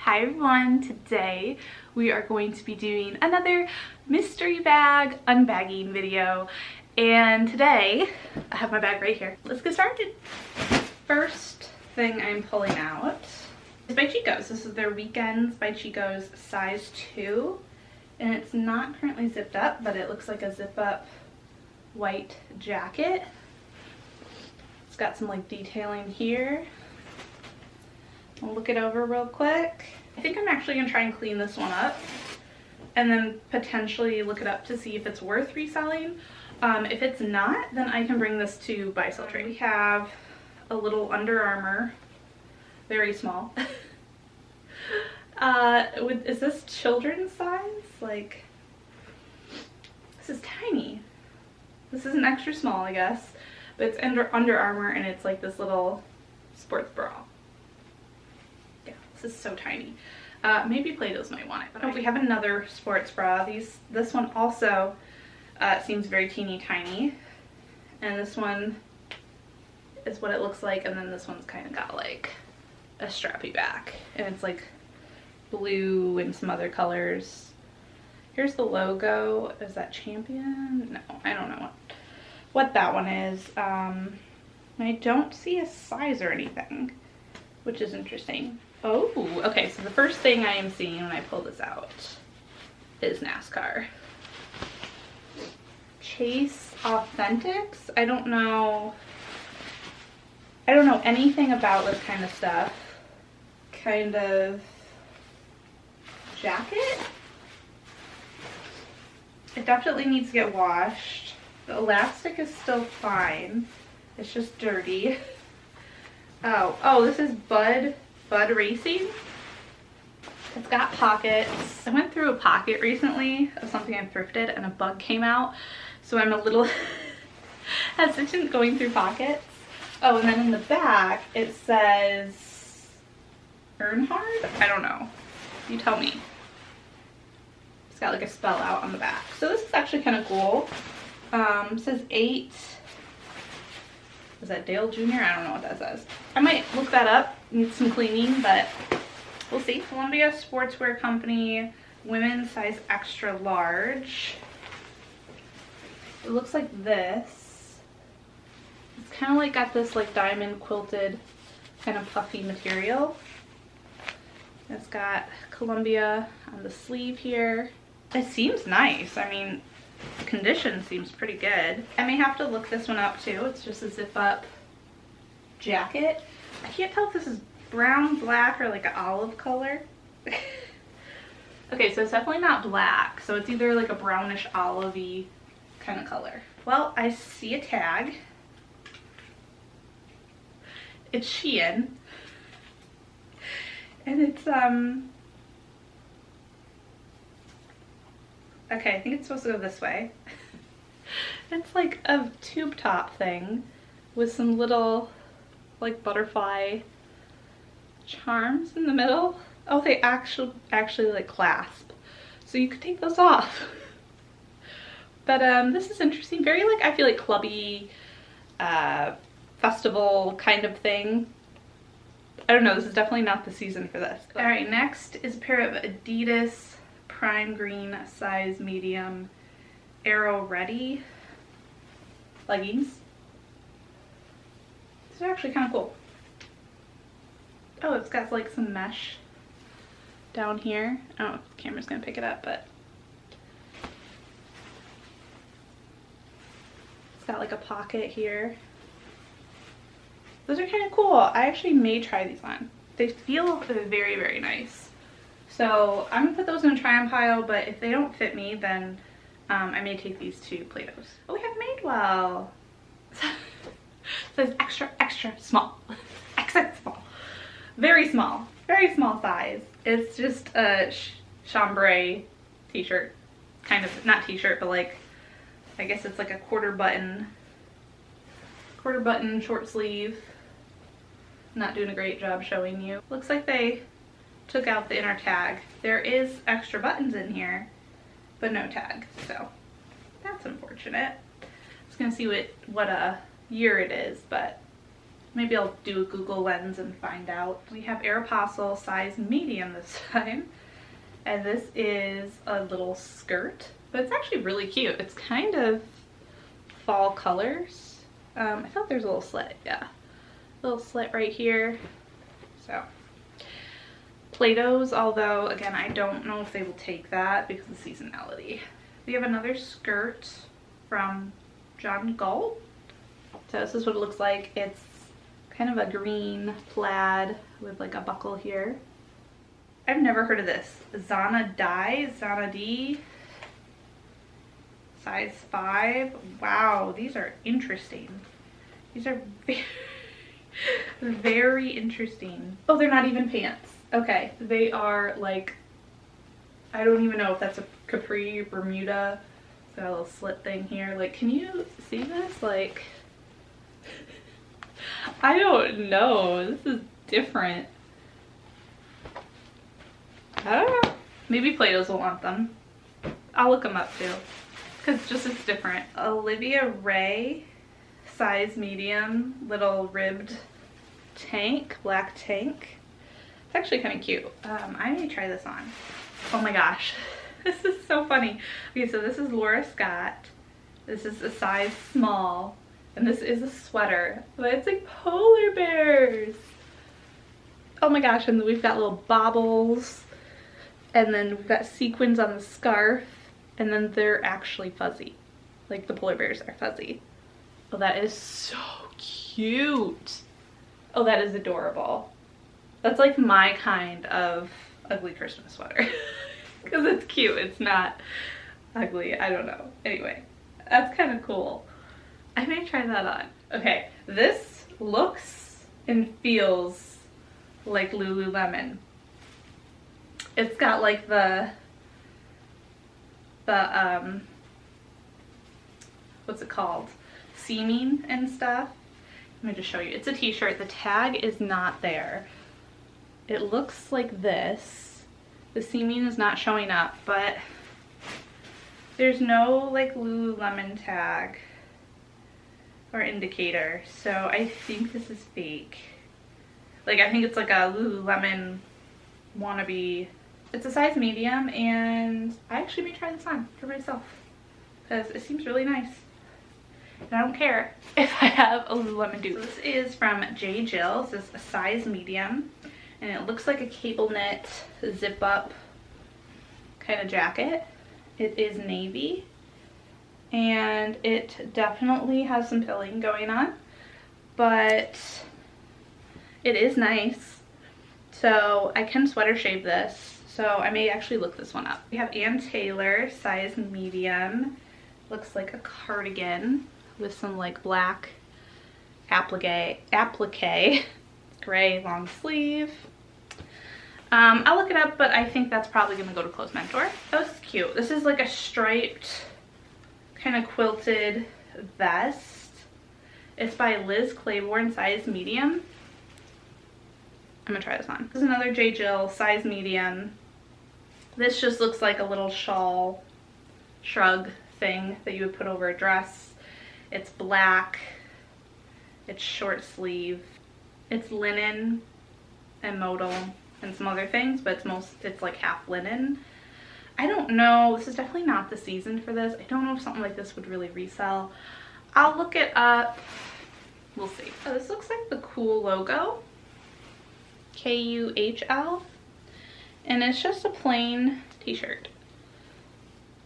Hi everyone, today we are going to be doing another mystery bag unbagging video, and today I have my bag right here. Let's get started. First thing I'm pulling out is by Chico's. This is their Weekends by Chico's size 2, and it's not currently zipped up, but it looks like a zip up white jacket. It's got some like detailing here. I'll look it over real quick. I think I'm actually gonna try and clean this one up and then potentially look it up to see if it's worth reselling. If it's not, then I can bring this to Buy Sell Trade. We have a little Under Armour, very small. Is this children's size? Like, this is tiny. This is an extra small, I guess, but it's Under Armour and it's like this little sports bra. This is so tiny. Maybe Play-Dohs might want it. But we have another sports bra. This one also seems very teeny tiny. And this one is what it looks like. And then this one's kind of got like a strappy back. And it's like blue and some other colors. Here's the logo. Is that Champion? No, I don't know what that one is. I don't see a size or anything, which is interesting. Oh, okay, so the first thing I am seeing when I pull this out is NASCAR. Chase Authentics? I don't know anything about this kind of stuff. Kind of jacket? It definitely needs to get washed. The elastic is still fine. It's just dirty. Oh, this is Bud Racing. It's got pockets. I went through a pocket recently of something I thrifted and a bug came out, so I'm a little hesitant going through pockets. Oh, and then in the back it says Earnhardt? I don't know. You tell me. It's got like a spell out on the back. So this is actually kind of cool. It says 8. Is that Dale Jr.? I don't know what that says. I might look that up, need some cleaning, but we'll see. Columbia Sportswear Company, women's size extra large. It looks like this. It's kind of like got this like diamond quilted kind of puffy material. It's got Columbia on the sleeve here. It seems nice. I mean, the condition seems pretty good. I may have to look this one up too. It's just a zip up jacket. I can't tell if this is brown, black, or like an olive color. Okay, so it's definitely not black. So it's either like a brownish olivey kind of color. Well, I see a tag. It's Shein. And it's okay, I think it's supposed to go this way. It's like a tube top thing with some little like butterfly charms in the middle. Oh, they actually like clasp. So you could take those off. But this is interesting. Very like, I feel like clubby, festival kind of thing. I don't know, this is definitely not the season for this. All right, next is a pair of Adidas Prime Green size medium Aero Ready leggings. These are actually kind of cool. Oh, it's got like some mesh down here. I don't know if the camera's gonna pick it up, but it's got like a pocket here. Those are kind of cool. I actually may try these on. They feel very, very nice. So I'm gonna put those in a try on pile, but if they don't fit me, then I may take these to Play-Dohs. Oh, we have Madewell. It says extra, extra small. Extra small. Very small size. It's just a chambray t-shirt. Kind of, not t-shirt, but like, I guess it's like a quarter button short sleeve. Not doing a great job showing you. Looks like they took out the inner tag. There is extra buttons in here, but no tag, so that's unfortunate. I was gonna see what year it is, but Maybe I'll do a Google Lens and find out. We have Aeropostale size medium this time. And this is a little skirt, but it's actually really cute. It's kind of fall colors. I thought there's a little slit, yeah. A little slit right here. So, Play-Dohs, although, again, I don't know if they will take that because of the seasonality. We have another skirt from John Galt. So this is what it looks like. It's kind of a green plaid with like a buckle here. I've never heard of this. Zana D, size 5. Wow, these are interesting. These are very, very interesting. Oh, they're not even pants. Okay, they are like, I don't even know if that's a capri, Bermuda. It's got a little slit thing here. Like, can you see this? Like, I don't know. This is different. I don't know. Maybe Play-Dohs will want them. I'll look them up too. Because just it's different. Olivia Ray, size medium, little ribbed tank, black tank. It's actually kind of cute. I may try this on. Oh my gosh. This is so funny. Okay, so this is Laura Scott. This is a size small. And this is a sweater. But it's like polar bears. Oh my gosh, and then we've got little baubles. And then we've got sequins on the scarf, and then they're actually fuzzy. Like the polar bears are fuzzy. Oh, that is so cute. Oh, that is adorable. That's like my kind of ugly Christmas sweater. Because it's cute, it's not ugly, I don't know. Anyway, that's kind of cool. I may try that on. Okay, this looks and feels like Lululemon. It's got like the what's it called? Seaming and stuff. Let me just show you. It's a t-shirt. The tag is not there. It looks like this. The seaming is not showing up, but there's no like Lululemon tag or indicator. So I think this is fake. Like, I think it's like a Lululemon wannabe. It's a size medium, and I actually may try this on for myself because it seems really nice. And I don't care if I have a Lululemon dupe. So this is from J. Jill. This is a size medium, and it looks like a cable knit zip up kind of jacket. It is navy, and it definitely has some pilling going on, but it is nice. So I can sweater shave this. So I may actually look this one up. We have Ann Taylor, size medium. Looks like a cardigan with some like black applique, gray long sleeve. I'll look it up, but I think that's probably gonna go to Clothes Mentor. That was cute. This is like a striped kind of quilted vest. It's by Liz Claiborne, size medium. I'm gonna try this on. This is another J. Jill, size medium. This just looks like a little shawl shrug thing that you would put over a dress. It's black. It's short sleeve. It's linen and modal and some other things, but it's like half linen. I don't know. This is definitely not the season for this. I don't know if something like this would really resell. I'll look it up. We'll see. Oh, this looks like the cool logo. KUHL, and it's just a plain t-shirt.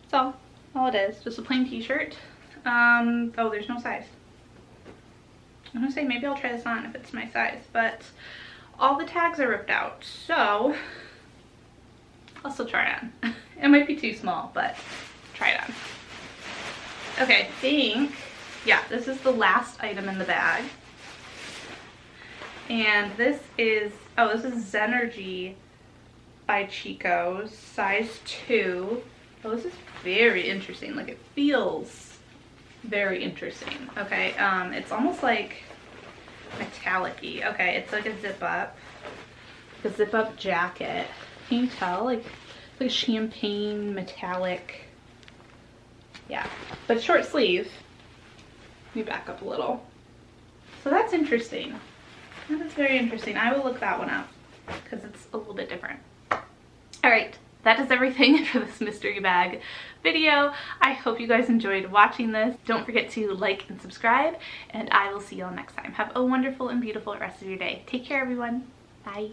That's all it is, just a plain t-shirt. Oh, there's no size. I'm gonna say maybe I'll try this on if it's my size, but all the tags are ripped out, so I'll still try it on. It might be too small, but try it on. Okay, I think, yeah, this is the last item in the bag. And this is, oh, this is Zenergy by Chico's, size 2. Oh, this is very interesting. Like, it feels very interesting. Okay, it's almost like metallic-y. Okay, it's like a zip-up jacket. Can you tell? Like, it's like a champagne metallic. Yeah, but short sleeve. Let me back up a little. So that's interesting. That is very interesting. I will look that one up because it's a little bit different. All right, that is everything for this mystery bag video. I hope you guys enjoyed watching this. Don't forget to like and subscribe, and I will see you all next time. Have a wonderful and beautiful rest of your day. Take care, everyone. Bye.